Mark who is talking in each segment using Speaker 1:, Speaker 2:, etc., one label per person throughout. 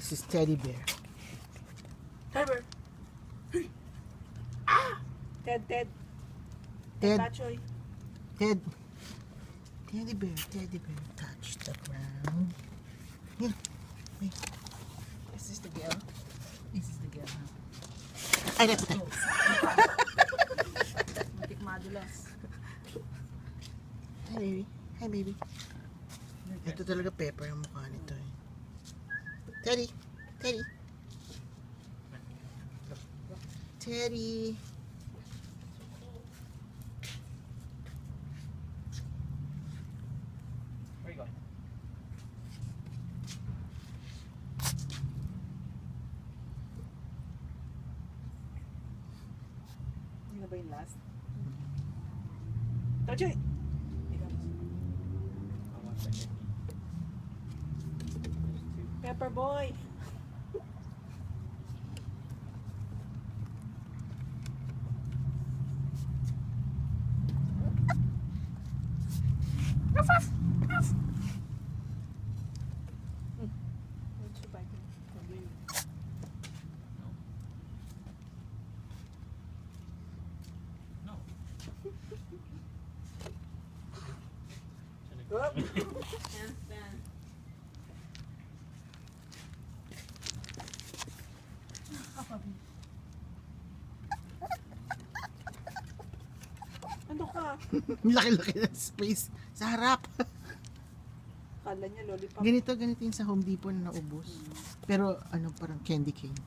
Speaker 1: This is teddy bear.
Speaker 2: Teddy bear. Ah! Ted.
Speaker 1: Ted.
Speaker 2: Bachoy.
Speaker 1: Teddy bear. Touch the ground. Here. Wait.
Speaker 2: Is this the girl?
Speaker 1: Ay, napatay.
Speaker 2: Matik madulas.
Speaker 1: Hi, baby. Ito talaga pepper yung mukha nito eh. Teddy.
Speaker 3: Where you going?
Speaker 2: Hindi na ba yung last? Bachoy! Pepper boy!
Speaker 3: No.
Speaker 2: Up. Ano ka?
Speaker 1: Laki-laki ng space sa harap.
Speaker 2: Kala niya lollipop.
Speaker 1: Ganito yung sa Home Depot na naubos. Pero ano, parang candy cane.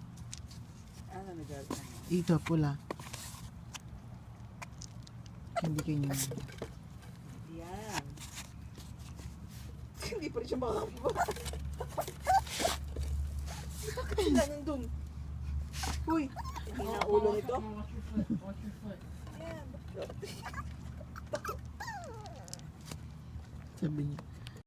Speaker 2: Ano nag-alta?
Speaker 1: Ito, pula. Candy cane yun.
Speaker 2: Yan. Hindi pa rin siya makakakuha. Bakit sila nandun? Uy! Hindi na ulo nito.
Speaker 3: Watch your foot.
Speaker 2: Yan.
Speaker 1: Sabi niya.